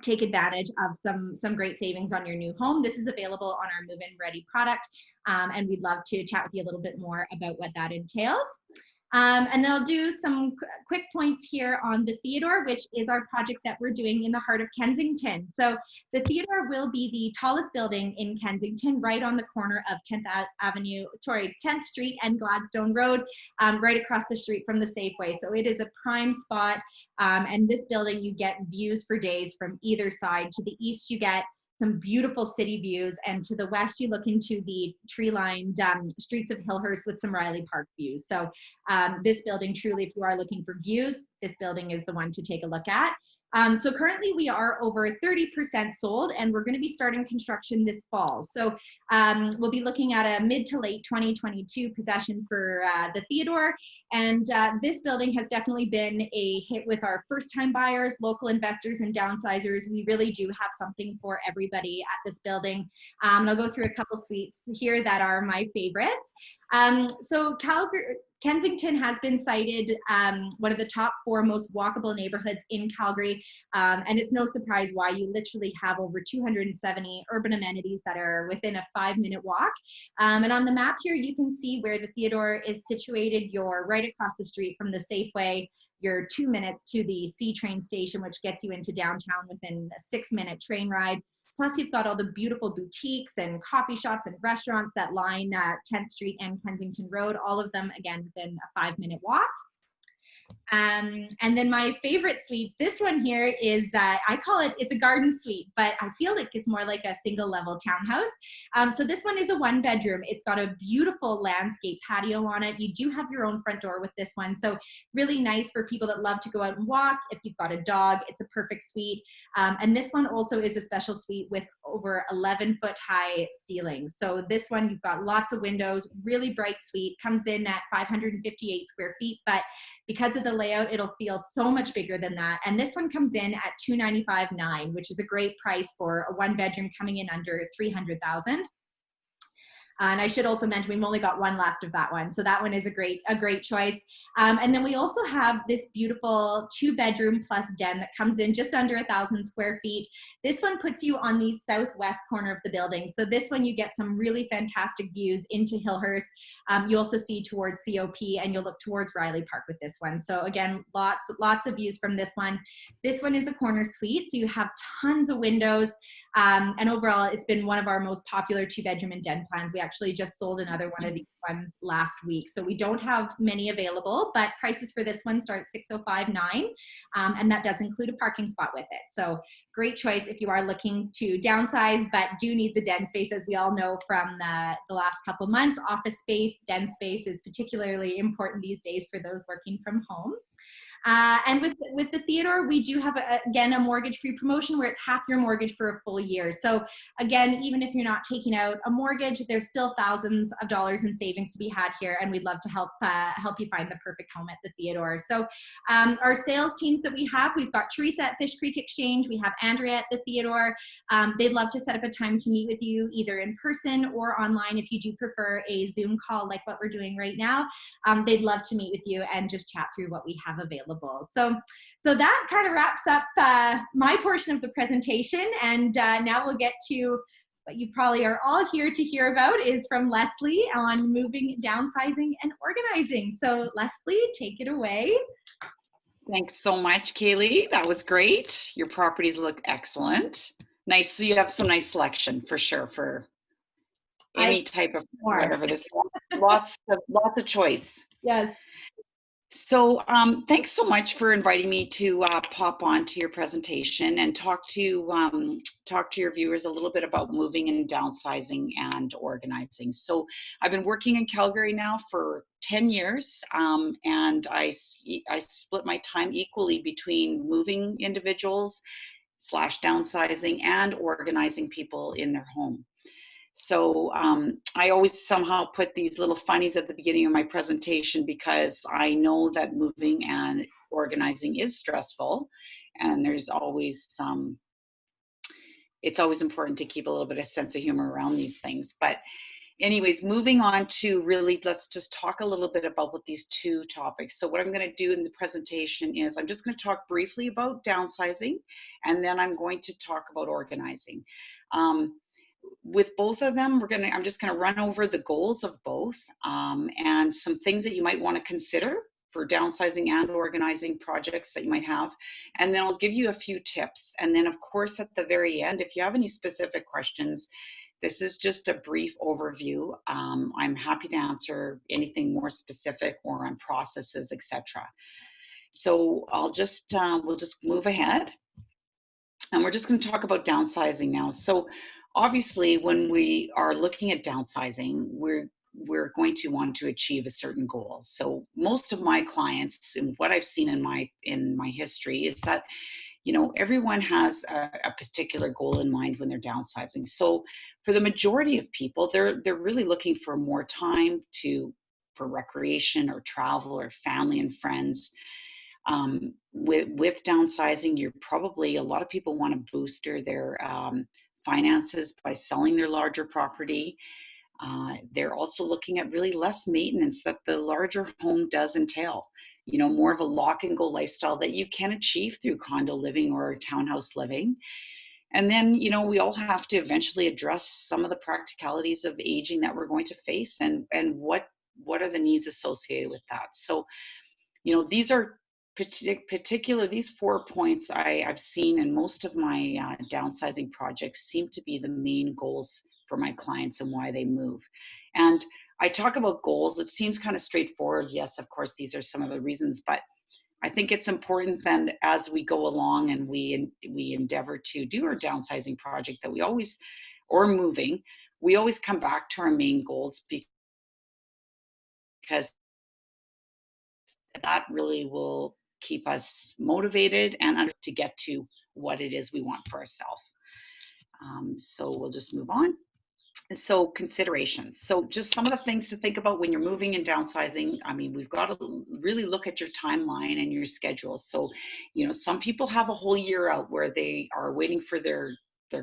take advantage of some great savings on your new home. This is available on our move-in ready product, and we'd love to chat with you a little bit more about what that entails. And they'll do some quick points here on the Theodore, which is our project that we're doing in the heart of Kensington. So the Theodore will be the tallest building in Kensington, right on the corner of 10th Street and Gladstone Road, right across the street from the Safeway. So it is a prime spot. And this building, you get views for days from either side. To the east, you get some beautiful city views, and to the west you look into the tree-lined streets of Hillhurst with some Riley Park views. So this building, truly, if you are looking for views, this building is the one to take a look at. So currently we are over 30% sold, and we're going to be starting construction this fall. So we'll be looking at a mid to late 2022 possession for the Theodore. And this building has definitely been a hit with our first-time buyers, local investors, and downsizers. We really do have something for everybody at this building. And I'll go through a couple suites here that are my favorites. So Kensington has been cited one of the top 4 most walkable neighborhoods in Calgary, and it's no surprise why. You literally have over 270 urban amenities that are within a 5-minute walk. And on the map here, you can see where the Theodore is situated. You're right across the street from the Safeway. You're 2 minutes to the C train station, which gets you into downtown within a 6-minute train ride. Plus, you've got all the beautiful boutiques and coffee shops and restaurants that line 10th Street and Kensington Road, all of them, again, within a 5-minute walk. And then my favorite suites, this one here is, I call it, it's a garden suite, but I feel like it's more like a single level townhouse. So this one is a 1-bedroom. It's got a beautiful landscape patio on it. You do have your own front door with this one. So really nice for people that love to go out and walk. If you've got a dog, it's a perfect suite. And this one also is a special suite with over 11-foot high ceilings. So this one, you've got lots of windows, really bright suite, comes in at 558 square feet, but because of the layout, it'll feel so much bigger than that. And this one comes in at $295,900, which is a great price for a 1-bedroom coming in under $300,000. And I should also mention we've only got one left of that one. So that one is a great choice. And then we also have this beautiful 2-bedroom plus den that comes in just under 1,000 square feet. This one puts you on the southwest corner of the building. So this one you get some really fantastic views into Hillhurst. You also see towards COP, and you'll look towards Riley Park with this one. So again, lots of views from this one. This one is a corner suite, so you have tons of windows. And overall, it's been one of our most popular 2-bedroom and den plans. We actually just sold another one of these ones last week. So we don't have many available, but prices for this one start at $605,900, and that does include a parking spot with it. So great choice if you are looking to downsize, but do need the den space. As we all know from the last couple months, office space, den space is particularly important these days for those working from home. And with the Theodore, we do have, again, a mortgage-free promotion where it's half your mortgage for a full year. So again, even if you're not taking out a mortgage, there's still thousands of dollars in savings to be had here, and we'd love to help you find the perfect home at the Theodore. So our sales teams that we have, we've got Teresa at Fish Creek Exchange, we have Andrea at the Theodore. They'd love to set up a time to meet with you either in person or online if you do prefer a Zoom call like what we're doing right now. They'd love to meet with you and just chat through what we have available. So that kind of wraps up my portion of the presentation, and now we'll get to what you probably are all here to hear about is from Leslie on moving, downsizing, and organizing. So Leslie, take it away. Thanks so much, Kaylee. That was great. Your properties look excellent. Nice. So you have some nice selection for sure for any type of whatever. There's lots of choice. Yes. So thanks so much for inviting me to pop on to your presentation and talk to your viewers a little bit about moving and downsizing and organizing. So I've been working in Calgary now for 10 years, and I split my time equally between moving individuals / downsizing and organizing people in their home. So I always somehow put these little funnies at the beginning of my presentation because I know that moving and organizing is stressful, and there's always it's always important to keep a little bit of sense of humor around these things. But anyways, moving on to really, let's just talk a little bit about what these two topics. So what I'm going to do in the presentation is I'm just going to talk briefly about downsizing, and then I'm going to talk about organizing. With both of them, I'm just going to run over the goals of both, and some things that you might want to consider for downsizing and organizing projects that you might have. And then I'll give you a few tips. And then of course, at the very end, if you have any specific questions, this is just a brief overview. I'm happy to answer anything more specific or on processes, etc. So we'll just move ahead. And we're just going to talk about downsizing now. So obviously, when we are looking at downsizing, we're going to want to achieve a certain goal. So most of my clients, and what I've seen in my history, is that everyone has a particular goal in mind when they're downsizing. So for the majority of people, they're really looking for more time for recreation or travel or family and friends. With downsizing, a lot of people want to boost their finances by selling their larger property. They're also looking at really less maintenance that the larger home does entail. More of a lock and go lifestyle that you can achieve through condo living or townhouse living. And then, we all have to eventually address some of the practicalities of aging that we're going to face, and what are the needs associated with that. So, these are these 4 points I've seen in most of my downsizing projects seem to be the main goals for my clients and why they move. And I talk about goals. It seems kind of straightforward. Yes, of course, these are some of the reasons, but I think it's important then as we go along and we endeavor to do our downsizing project that we always come back to our main goals, because that really will keep us motivated and to get to what it is we want for ourselves. So we'll just move on. So considerations. So just some of the things to think about when you're moving and downsizing. I mean, we've got to really look at your timeline and your schedule. So, some people have a whole year out where they are waiting for their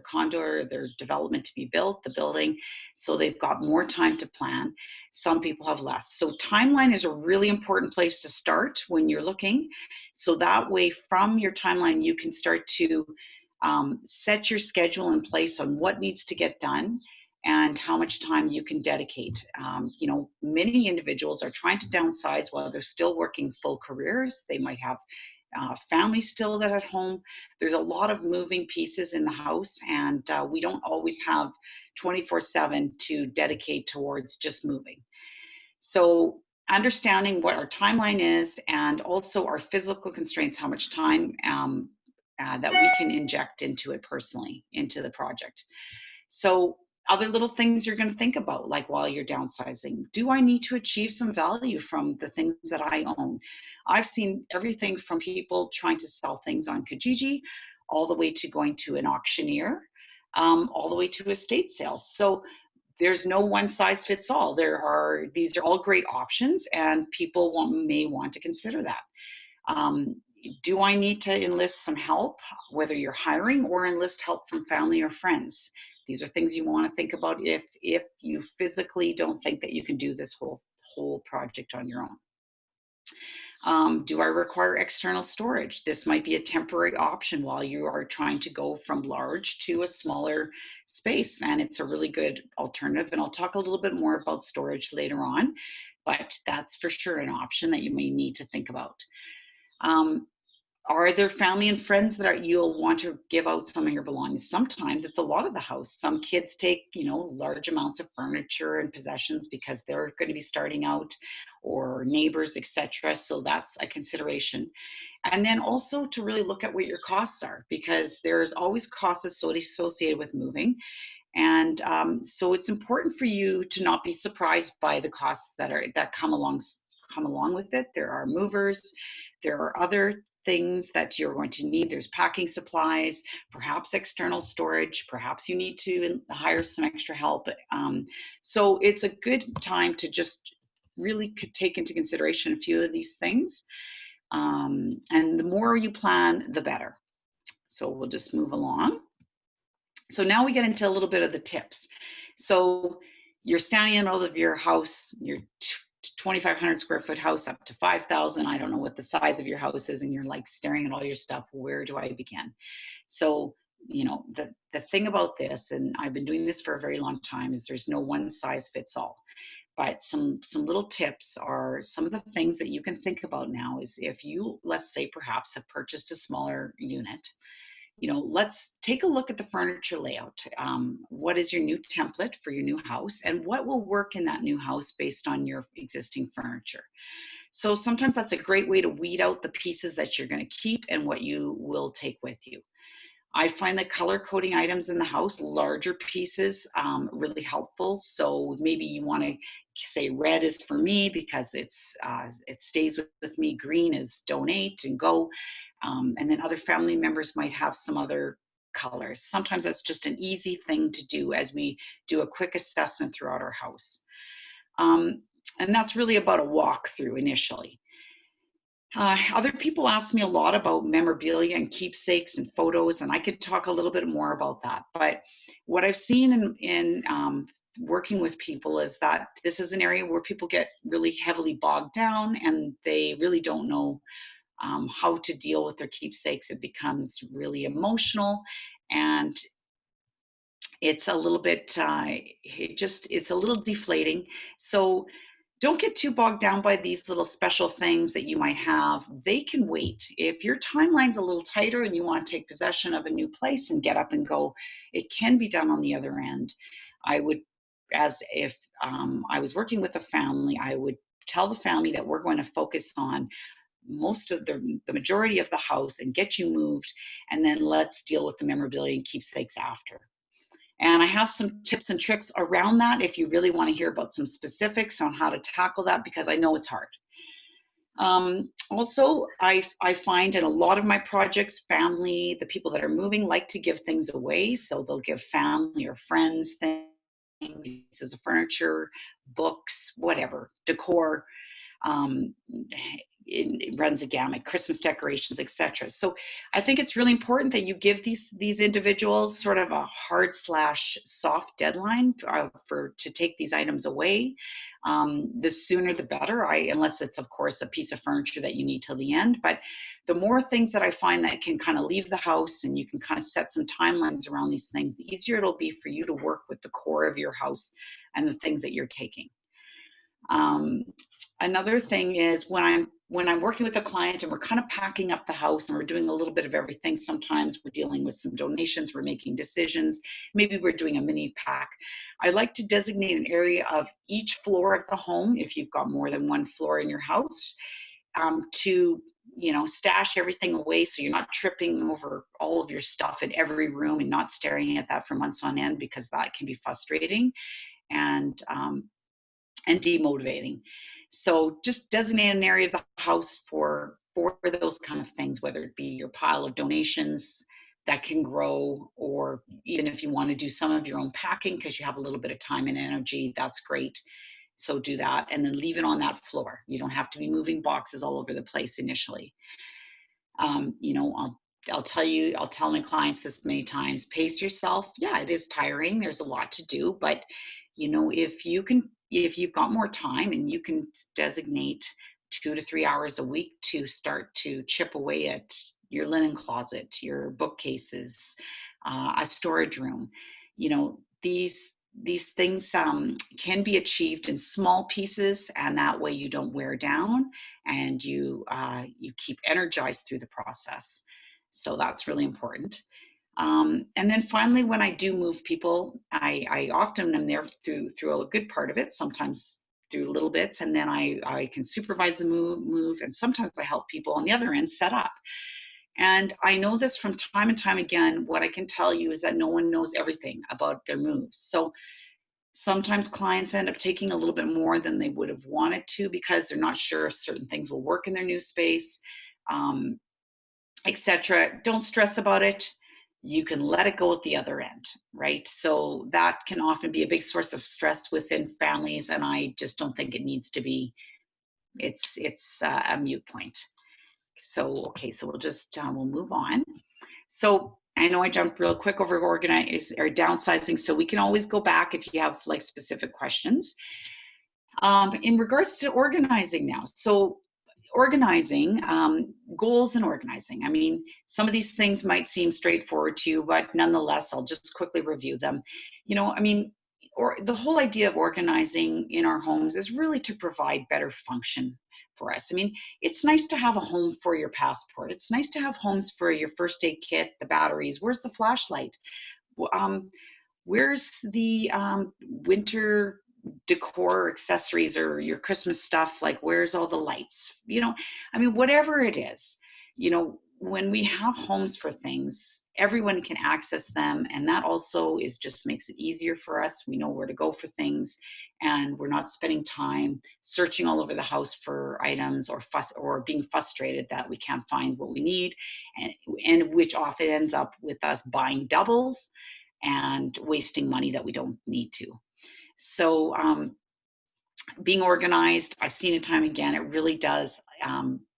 condo or their development to be built, the building, so they've got more time to plan. Some people have less. So timeline is a really important place to start when you're looking. So that way, from your timeline, you can start to set your schedule in place on what needs to get done and how much time you can dedicate. Many individuals are trying to downsize while they're still working full careers. They might have family still that at home. There's a lot of moving pieces in the house, and we don't always have 24/7 to dedicate towards just moving. So understanding what our timeline is, and also our physical constraints, how much time that we can inject into it personally, into the project. So other little things you're going to think about, like while you're downsizing, do I need to achieve some value from the things that I own? I've seen everything from people trying to sell things on Kijiji, all the way to going to an auctioneer, all the way to estate sales. So there's no one size fits all. These are all great options, and people may want to consider that. Do I need to enlist some help, whether you're hiring or enlist help from family or friends? These are things you want to think about if you physically don't think that you can do this whole project on your own. Do I require external storage? This might be a temporary option while you are trying to go from large to a smaller space, and it's a really good alternative. And I'll talk a little bit more about storage later on, but that's for sure an option that you may need to think about. Are there family and friends that you'll want to give out some of your belongings? Sometimes it's a lot of the house. Some kids take, large amounts of furniture and possessions because they're going to be starting out, or neighbors, etc. So that's a consideration. And then also to really look at what your costs are, because there's always costs associated with moving. And so it's important for you to not be surprised by the costs that come along with it. There are movers, there are other things that you're going to need. There's packing supplies, perhaps external storage, perhaps you need to hire some extra help. So it's a good time to just really take into consideration a few of these things. And the more you plan, the better. So we'll just move along. So now we get into a little bit of the tips. So you're standing in all of your house, your 2,500 square foot house up to 5,000. I don't know what the size of your house is, and you're like staring at all your stuff. Where do I begin? So, the thing about this, and I've been doing this for a very long time, is there's no one size fits all. But some little tips are some of the things that you can think about now is if you, let's say, perhaps have purchased a smaller unit, let's take a look at the furniture layout. What is your new template for your new house, and what will work in that new house based on your existing furniture? So sometimes that's a great way to weed out the pieces that you're going to keep and what you will take with you. I find that color coding items in the house, larger pieces, really helpful. So maybe you want to say red is for me because it stays with me. Green is donate and go. And then other family members might have some other colors. Sometimes that's just an easy thing to do as we do a quick assessment throughout our house. And that's really about a walkthrough initially. Other people ask me a lot about memorabilia and keepsakes and photos, and I could talk a little bit more about that. But what I've seen in working with people is that this is an area where people get really heavily bogged down, and they really don't know how to deal with their keepsakes. It becomes really emotional, and it's a little bit, it's a little deflating. So don't get too bogged down by these little special things that you might have. They can wait. If your timeline's a little tighter and you want to take possession of a new place and get up and go, it can be done on the other end. I would, as if I was working with a family, I would tell the family that we're going to focus on most of the majority of the house and get you moved, and then let's deal with the memorabilia and keepsakes after. And I have some tips and tricks around that if you really want to hear about some specifics on how to tackle that, because I know it's hard. Also, I find in a lot of my projects, the people that are moving like to give things away. So they'll give family or friends things, pieces of furniture, books, whatever, decor. It runs a gamut, Christmas decorations, etc. So I think it's really important that you give these individuals sort of a hard/soft deadline to take these items away. The sooner the better, unless it's of course a piece of furniture that you need till the end. But the more things that I find that can kind of leave the house and you can kind of set some timelines around these things, the easier it'll be for you to work with the core of your house and the things that you're taking. Another thing is when I'm working with a client and we're kind of packing up the house and we're doing a little bit of everything, sometimes we're dealing with some donations, we're making decisions, maybe we're doing a mini pack. I like to designate an area of each floor of the home, if you've got more than one floor in your house, to stash everything away so you're not tripping over all of your stuff in every room and not staring at that for months on end, because that can be frustrating and demotivating. So just designate an area of the house for those kind of things, whether it be your pile of donations that can grow, or even if you want to do some of your own packing because you have a little bit of time and energy, that's great. So do that and then leave it on that floor. You don't have to be moving boxes all over the place initially. I'll tell my clients this many times, pace yourself. Yeah, it is tiring. There's a lot to do, but if you've got more time and you can designate 2 to 3 hours a week to start to chip away at your linen closet, your bookcases, a storage room, these things can be achieved in small pieces, and that way you don't wear down and you keep energized through the process. So that's really important. And then finally, when I do move people, I often am there through a good part of it, sometimes through little bits, and then I can supervise the move, and sometimes I help people on the other end set up. And I know this from time and time again. What I can tell you is that no one knows everything about their moves. So sometimes clients end up taking a little bit more than they would have wanted to because they're not sure if certain things will work in their new space, etc. Don't stress about it. You can let it go at the other end, right? So that can often be a big source of stress within families, and I just don't think it needs to be. It's a moot point. So okay, so we'll move on. So I know I jumped real quick over organize or downsizing, so we can always go back if you have like specific questions. In regards to organizing now, so organizing, goals and organizing. I mean, some of these things might seem straightforward to you, but nonetheless, I'll just quickly review them. I mean, or the whole idea of organizing in our homes is really to provide better function for us. I mean, it's nice to have a home for your passport. It's nice to have homes for your first aid kit, the batteries. Where's the flashlight? Um, where's the winter decor accessories or your Christmas stuff? Like, where's all the lights? I mean, whatever it is, when we have homes for things, everyone can access them. And that also just makes it easier for us. We know where to go for things, and we're not spending time searching all over the house for items or being frustrated that we can't find what we need. And which often ends up with us buying doubles and wasting money that we don't need to. So being organized, I've seen it time again, it really does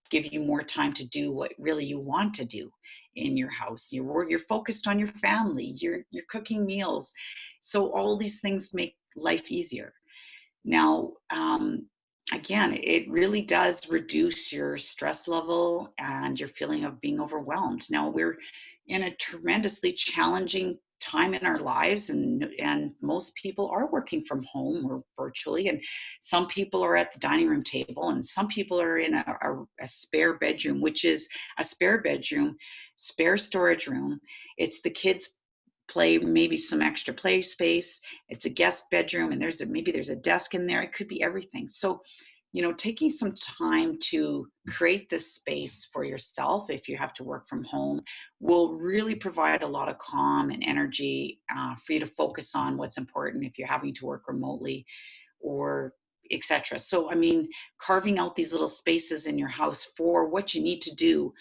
give you more time to do what really you want to do in your house. You're focused on your family, you're cooking meals. So all these things make life easier. Now, again, it really does reduce your stress level and your feeling of being overwhelmed. Now, we're in a tremendously challenging time in our lives, and most people are working from home or virtually, and some people are at the dining room table, and some people are in a spare bedroom, which is a spare bedroom, spare storage room. It's the kids play, maybe some extra play space. It's a guest bedroom, and maybe there's a desk in there. It could be everything. So, taking some time to create this space for yourself, if you have to work from home, will really provide a lot of calm and energy for you to focus on what's important if you're having to work remotely or etc. So, I mean, carving out these little spaces in your house for what you need to do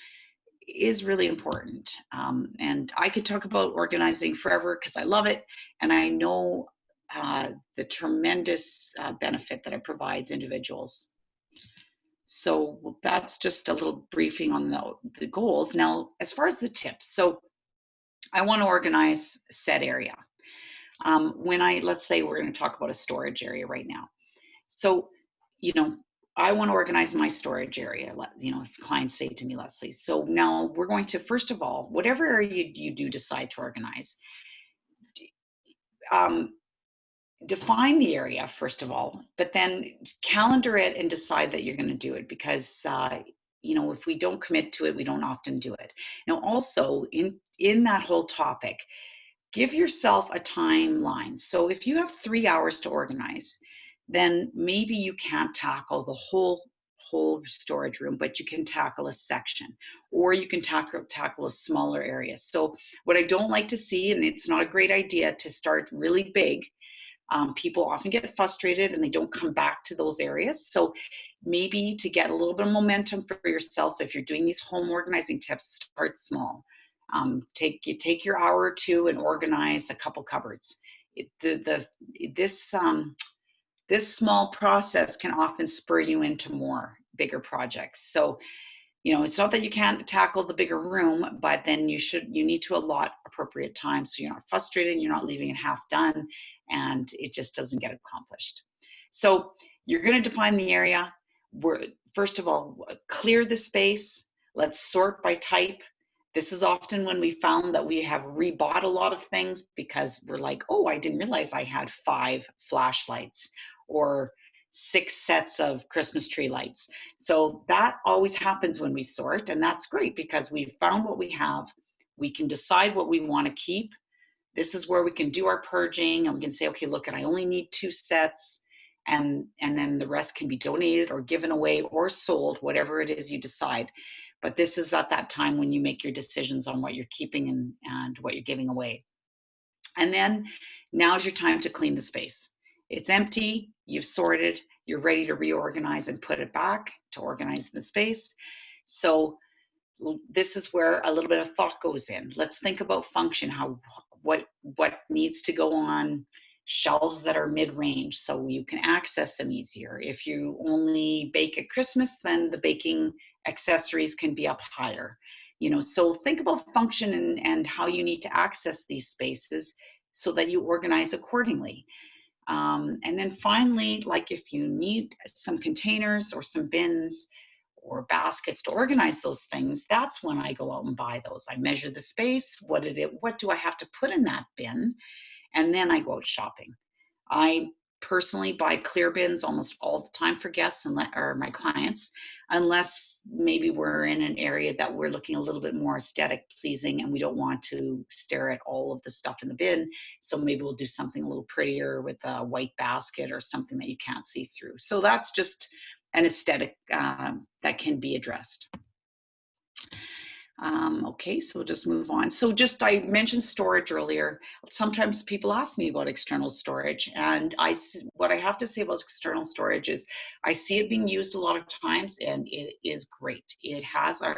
is really important. And I could talk about organizing forever because I love it. And I know the tremendous benefit that it provides individuals. So that's just a little briefing on the goals. Now, as far as the tips, so I want to organize said area. Let's say we're going to talk about a storage area right now. So, I want to organize my storage area. If clients say to me, Leslie, so now we're going to, first of all, whatever area you do decide to organize, define the area, first of all, but then calendar it and decide that you're going to do it, because, if we don't commit to it, we don't often do it. Now, also in that whole topic, give yourself a timeline. So if you have 3 hours to organize, then maybe you can't tackle the whole storage room, but you can tackle a section, or you can tackle a smaller area. So what I don't like to see, and it's not a great idea to start really big, people often get frustrated and they don't come back to those areas. So maybe to get a little bit of momentum for yourself, if you're doing these home organizing tips, start small. Take your hour or two and organize a couple cupboards. This small process can often spur you into more bigger projects. So, it's not that you can't tackle the bigger room, but then you need to allot appropriate time so you're not frustrated and you're not leaving it half done and it just doesn't get accomplished. So you're going to define the area. First of all, clear the space. Let's sort by type. This is often when we found that we have rebought a lot of things because we're like, oh, I didn't realize I had 5 flashlights or 6 sets of Christmas tree lights. So that always happens when we sort, and that's great because we've found what we have. We can decide what we want to keep. This is where we can do our purging, and we can say, okay, look, and I only need 2 sets, and then the rest can be donated or given away or sold, whatever it is you decide. But this is at that time when you make your decisions on what you're keeping and what you're giving away. And then now's your time to clean the space. It's empty, you've sorted, you're ready to reorganize and put it back to organize the space. So this is where a little bit of thought goes in. Let's think about function, what needs to go on shelves that are mid-range so you can access them easier. If you only bake at Christmas, then the baking accessories can be up higher. So think about function and how you need to access these spaces so that you organize accordingly. And then finally, like if you need some containers or some bins or baskets to organize those things, that's when I go out and buy those. I measure the space. What do I have to put in that bin? And then I go out shopping. I personally buy clear bins almost all the time for guests or my clients, unless maybe we're in an area that we're looking a little bit more aesthetic pleasing and we don't want to stare at all of the stuff in the bin. So maybe we'll do something a little prettier with a white basket or something that you can't see through. So that's just an aesthetic that can be addressed. Okay, so we'll just move on. So I mentioned storage earlier. Sometimes people ask me about external storage, and what I have to say about external storage is I see it being used a lot of times, and it is great. It has a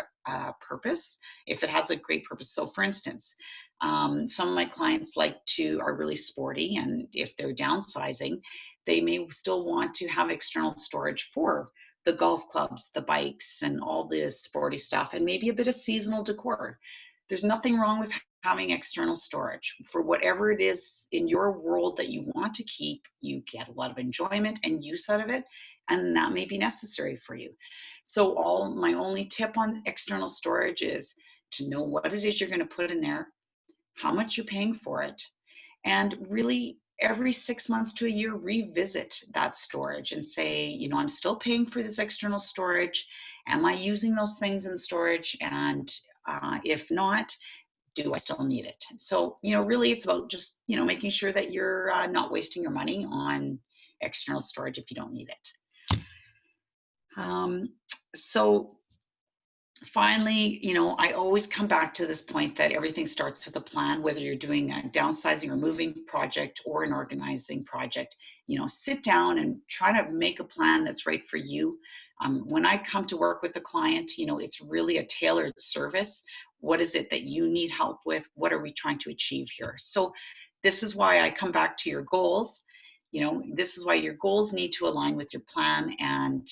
purpose, if it has a great purpose. So for instance, some of my clients are really sporty, and if they're downsizing, they may still want to have external storage for the golf clubs, the bikes, and all this sporty stuff, and maybe a bit of seasonal decor. There's nothing wrong with having external storage. For whatever it is in your world that you want to keep, you get a lot of enjoyment and use out of it, and that may be necessary for you. So my only tip on external storage is to know what it is you're going to put in there, how much you're paying for it, and really every 6 months to a year, revisit that storage and say, I'm still paying for this external storage. Am I using those things in storage? And if not, do I still need it? So, really it's about just, making sure that you're not wasting your money on external storage if you don't need it. So finally, I always come back to this point that everything starts with a plan, whether you're doing a downsizing or moving project or an organizing project. Sit down and try to make a plan that's right for you. When I come to work with a client, it's really a tailored service. What is it that you need help with? What are we trying to achieve here? So this is why I come back to your goals. This is why your goals need to align with your plan, and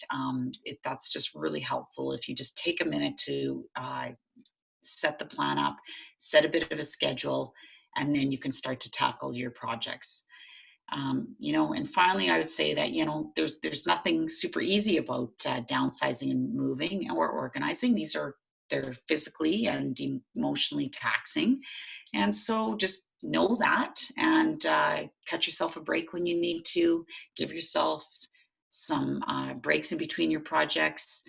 that's just really helpful if you just take a minute to set the plan up, set a bit of a schedule, and then you can start to tackle your projects. And finally, I would say that there's nothing super easy about downsizing and moving or organizing. They're physically and emotionally taxing, and so just know that and cut yourself a break when you need to. Give yourself some breaks in between your projects.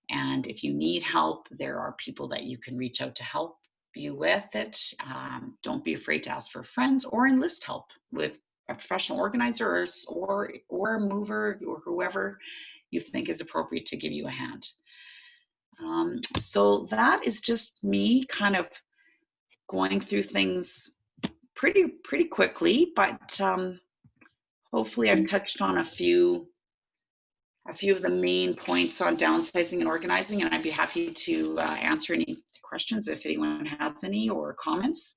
And if you need help, there are people that you can reach out to help you with it. Don't be afraid to ask for friends or enlist help with a professional organizer or a mover or whoever you think is appropriate to give you a hand. So that is just me kind of going through things pretty quickly, but hopefully I've touched on a few of the main points on downsizing and organizing, and I'd be happy to answer any questions if anyone has any or comments.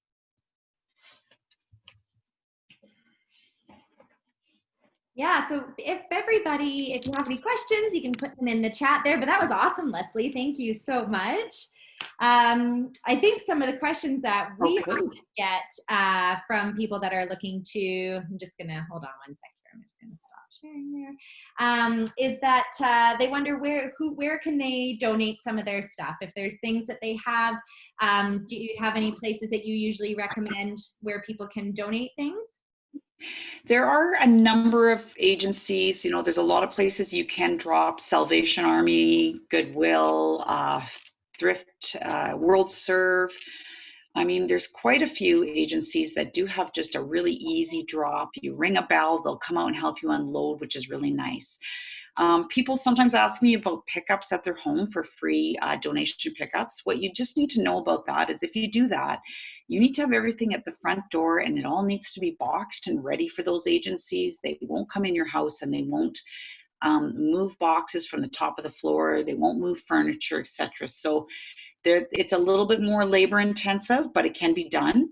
Yeah, so if you have any questions, you can put them in the chat there, but that was awesome, Leslie. Thank you so much. I think some of the questions that we get from people that are looking to, I'm just gonna, hold on one second here, I'm just gonna stop sharing there, is that they wonder where can they donate some of their stuff? If there's things that they have, do you have any places that you usually recommend where people can donate things? There are a number of agencies, there's a lot of places you can drop: Salvation Army, Goodwill, Thrift, World Serve. I mean, there's quite a few agencies that do have just a really easy drop. You ring a bell, they'll come out and help you unload, which is really nice. People sometimes ask me about pickups at their home for free donation pickups. What you just need to know about that is if you do that, you need to have everything at the front door, and it all needs to be boxed and ready for those agencies. They won't come in your house, and they won't move boxes from the top of the floor. They won't move furniture, etc. So it's a little bit more labor intensive, but it can be done.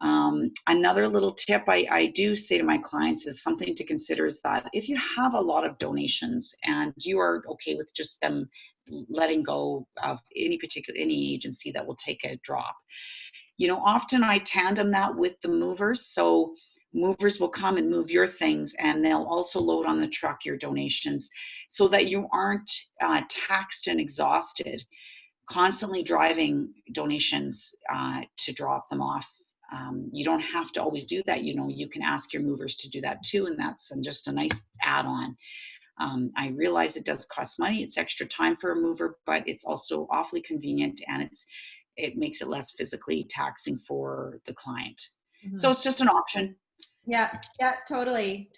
Another little tip I do say to my clients is something to consider is that if you have a lot of donations and you are okay with just them letting go of any agency that will take a drop. You know, often I tandem that with the movers. So movers will come and move your things, and they'll also load on the truck your donations, so that you aren't taxed and exhausted constantly driving donations to drop them off. You don't have to always do that. You know, you can ask your movers to do that too, and that's just a nice add-on. I realize it does cost money. It's extra time for a mover, but it's also awfully convenient, and it makes it less physically taxing for the client. So it's just an option. Yeah, totally.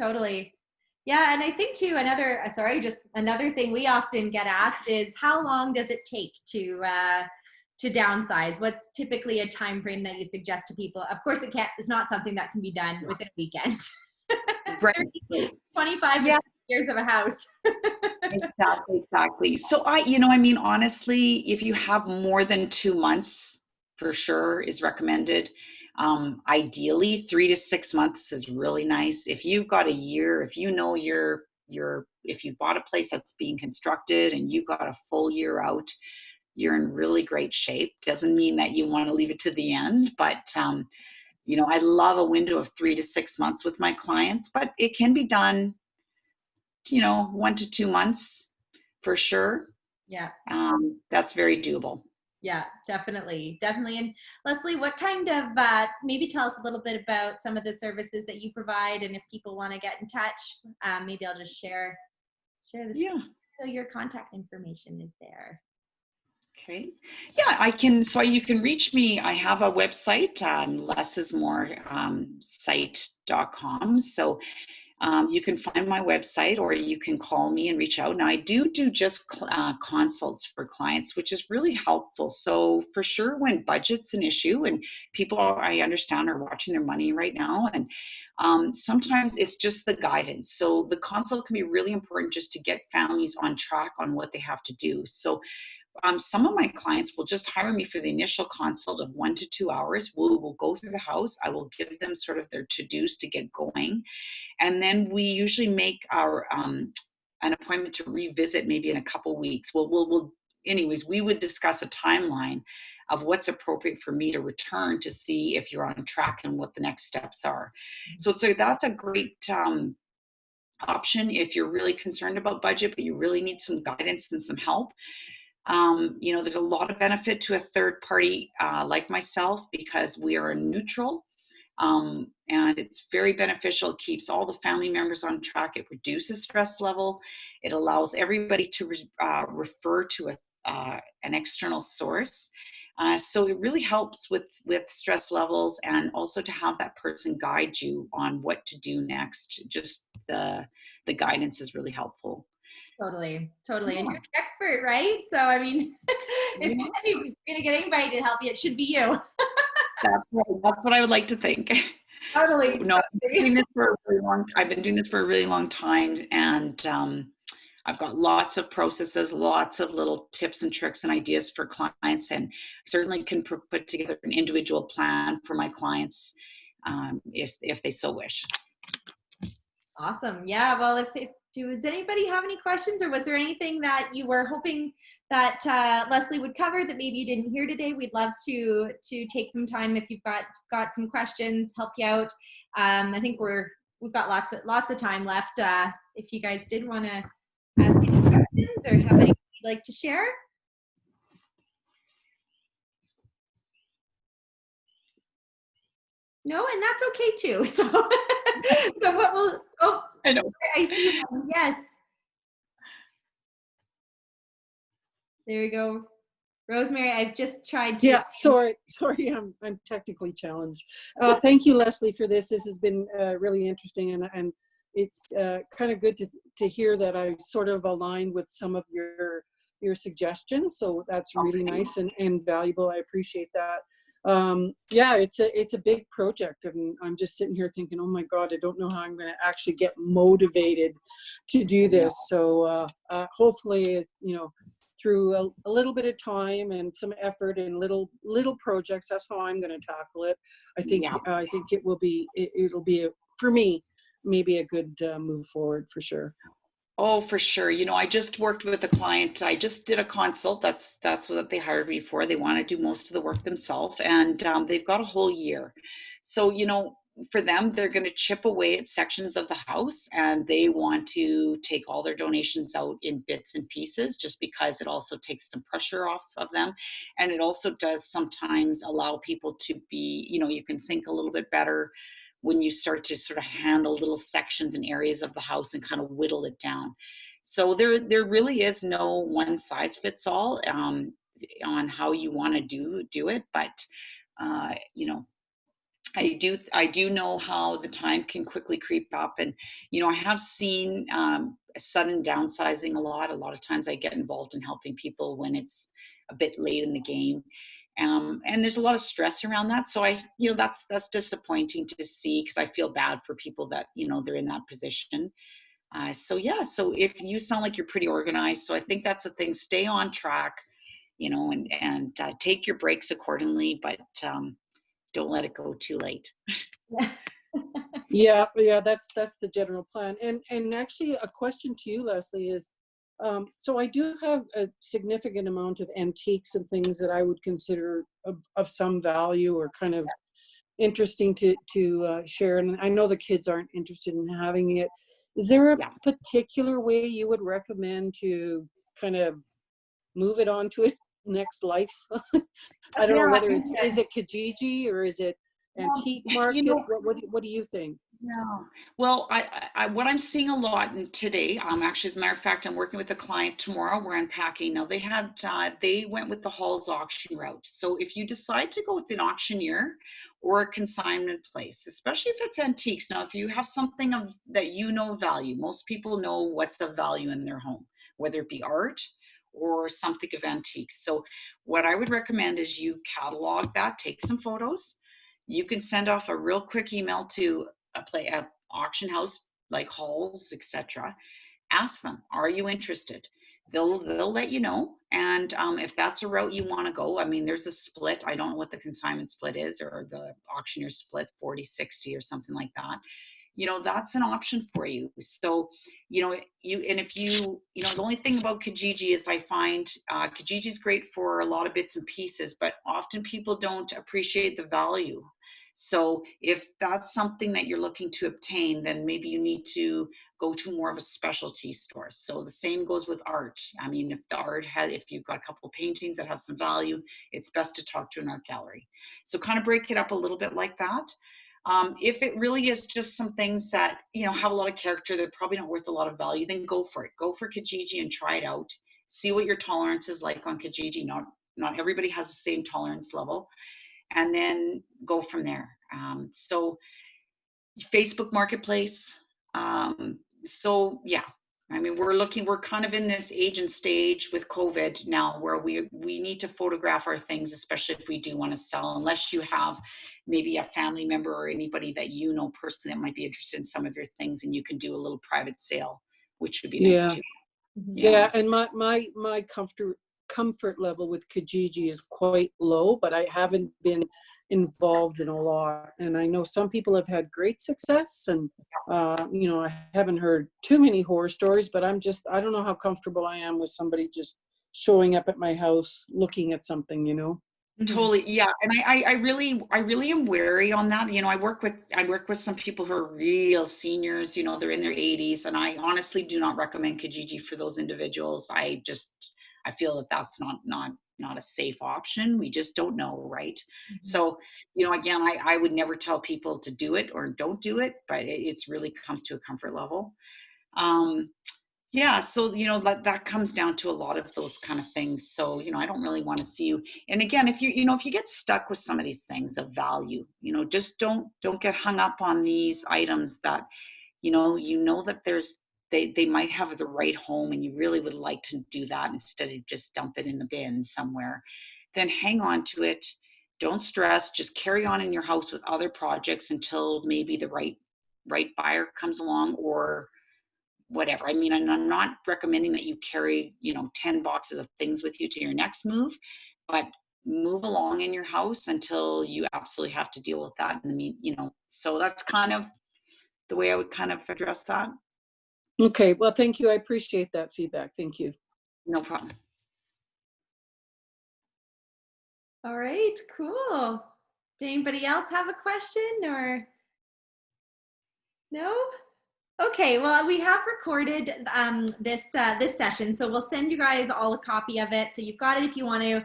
Yeah, and I think too, another thing we often get asked is, how long does it take to downsize? What's typically a time frame that you suggest to people? Of course, it's not something that can be done within a weekend. Right. 25 years of a house. Exactly. So honestly, if you have more than 2 months, for sure is recommended. Ideally, 3 to 6 months is really nice. If you've got a year, if you know if you've bought a place that's being constructed and you've got a full year out, you're in really great shape. Doesn't mean that you want to leave it to the end, but I love a window of 3 to 6 months with my clients, but it can be done, 1 to 2 months for sure. Yeah. That's very doable. Yeah, definitely. And Leslie, what kind of, maybe tell us a little bit about some of the services that you provide, and if people want to get in touch, maybe I'll just share the screen. Yeah. So your contact information is there. Okay. Yeah, I can. So you can reach me. I have a website, LesIsMore site.com. So you can find my website, or you can call me and reach out. Now, I do just consults for clients, which is really helpful. So for sure, when budget's an issue and people I understand are watching their money right now, and sometimes it's just the guidance. So the consult can be really important just to get families on track on what they have to do. So some of my clients will just hire me for the initial consult of 1 to 2 hours. We'll go through the house. I will give them sort of their to-dos to get going. And then we usually make our an appointment to revisit maybe in a couple weeks. Anyways, we would discuss a timeline of what's appropriate for me to return to see if you're on track and what the next steps are. So that's a great option if you're really concerned about budget, but you really need some guidance and some help. There's a lot of benefit to a third party like myself, because we are a neutral. And it's very beneficial. It keeps all the family members on track. It reduces stress level. It allows everybody to refer to an external source. So it really helps with stress levels, and also to have that person guide you on what to do next. Just the guidance is really helpul. Totally. Yeah. And you're the expert, right? So, I mean, if you're going to get anybody to help you, it should be you. That's what I would like to think. Totally. No, I've been doing this for a really long time, and I've got lots of processes, lots of little tips and tricks and ideas for clients, and certainly can put together an individual plan for my clients if they so wish. Awesome. Yeah. Well, does anybody have any questions, or was there anything that you were hoping that Leslie would cover that maybe you didn't hear today? We'd love to take some time if you've got some questions, help you out. I think we've got lots of time left. If you guys did want to ask any questions or have anything you'd like to share. No, and that's okay too. So what will? Oh, I know. I see one. Yes. There we go. Rosemary, I've just tried to. Yeah, sorry, I'm technically challenged. Thank you, Leslie, for this. This has been really interesting, and it's kind of good to hear that I sort of aligned with some of your suggestions. So that's really nice and valuable. I appreciate that. Yeah, it's a big project, and I'm just sitting here thinking, oh my God, I don't know how I'm going to actually get motivated to do this. So hopefully, through a little bit of time and some effort and little projects, that's how I'm going to tackle it. I think it'll be for me maybe a good move forward for sure. Oh, for sure. You know, I just worked with a client. I just did a consult. That's what they hired me for. They want to do most of the work themselves, and they've got a whole year. So, you know, for them, they're going to chip away at sections of the house, and they want to take all their donations out in bits and pieces, just because it also takes some pressure off of them, and it also does sometimes allow people to be, you know, you can think a little bit better when you start to sort of handle little sections and areas of the house and kind of whittle it down. So there really is no one size fits all on how you want to do it, but you know, I do know how the time can quickly creep up, and you know, I have seen sudden downsizing a lot. A lot of times I get involved in helping people when it's a bit late in the game. And there's a lot of stress around that. So I, you know, that's disappointing to see, because I feel bad for people that, you know, they're in that position. So yeah, so if you sound like you're pretty organized, so I think that's the thing. Stay on track, you know, and take your breaks accordingly, but don't let it go too late. Yeah, yeah, that's the general plan. And actually, a question to you, Leslie, is so I do have a significant amount of antiques and things that I would consider of some value or kind of interesting to share. And I know the kids aren't interested in having it. Is there a Yeah. particular way you would recommend to kind of move it on to its next life? I don't know Yeah, whether is it Kijiji or is it antique You markets? know, What do you think? yeah. Well, what I'm seeing a lot today, actually, as a matter of fact, I'm working with a client tomorrow. We're unpacking. Now they went with the Halls auction route. So if you decide to go with an auctioneer or a consignment place, especially if it's antiques, now if you have something of that you know value, most people know what's of value in their home, whether it be art or something of antiques. So what I would recommend is you catalog that, take some photos. You can send off a real quick email to a auction house like Halls, etc. Ask them, are you interested? They'll let you know. And if that's a route you want to go, I mean, there's a split. I don't know what the consignment split is, or the auctioneer split, 40-60 or something like that. You know, that's an option for you. So, you know, if you know, the only thing about Kijiji is I find Kijiji is great for a lot of bits and pieces, but often people don't appreciate the value. So if that's something that you're looking to obtain, then maybe you need to go to more of a specialty store. So the same goes with art. I mean, if you've got a couple of paintings that have some value, it's best to talk to an art gallery. So kind of break it up a little bit like that. If it really is just some things that, you know, have a lot of character, they're probably not worth a lot of value, then go for it. Go for Kijiji and try it out. See what your tolerance is like on Kijiji. Not everybody has the same tolerance level, and then go from there. So Facebook Marketplace. So yeah, I mean, we're kind of in this age and stage with COVID now where we need to photograph our things, especially if we do want to sell, unless you have maybe a family member or anybody that you know personally that might be interested in some of your things, and you can do a little private sale, which would be nice Yeah. too. Yeah. Yeah, and my comfort level with Kijiji is quite low, but I haven't been involved in a lot. And I know some people have had great success, and you know, I haven't heard too many horror stories, but I don't know how comfortable I am with somebody just showing up at my house looking at something, you know. Totally, yeah, and I really am wary on that. You know, I work with some people who are real seniors. You know, they're in their 80s, and I honestly do not recommend Kijiji for those individuals. I feel that that's not a safe option. We just don't know, right? So, you know, again, I would never tell people to do it or don't do it, but it's really comes to a comfort level. Um, yeah, so you know that comes down to a lot of those kind of things. So you know, I don't really want to see you. And again, if you get stuck with some of these things of value, you know, just don't get hung up on these items that you know that they might have the right home, and you really would like to do that instead of just dump it in the bin somewhere. Then hang on to it. Don't stress. Just carry on in your house with other projects until maybe the right buyer comes along, or whatever. I mean, I'm not recommending that you carry, 10 boxes of things with you to your next move, but move along in your house until you absolutely have to deal with that. And so that's kind of the way I would kind of address that. Okay, well, thank you. I appreciate that feedback. Thank you. No problem. All right, cool. Did anybody else have a question or no? Okay, well, we have recorded this session, so we'll send you guys all a copy of it. So you've got it if you want to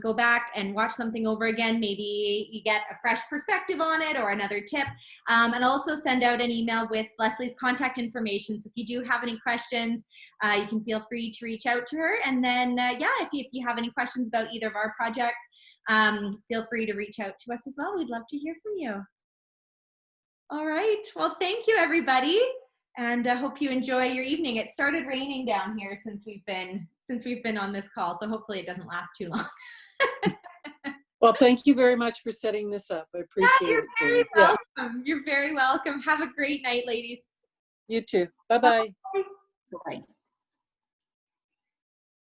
go back and watch something over again. Maybe you get a fresh perspective on it or another tip. And also send out an email with Leslie's contact information. So if you do have any questions, you can feel free to reach out to her. And then, yeah, if you have any questions about either of our projects, feel free to reach out to us as well. We'd love to hear from you. All right. Well, thank you, everybody, and I hope you enjoy your evening. It started raining down here since we've been on this call, so hopefully it doesn't last too long. Well, thank you very much for setting this up. I appreciate it. You're very welcome. You're very welcome. Have a great night, ladies. You too. Bye-bye. Bye. Bye.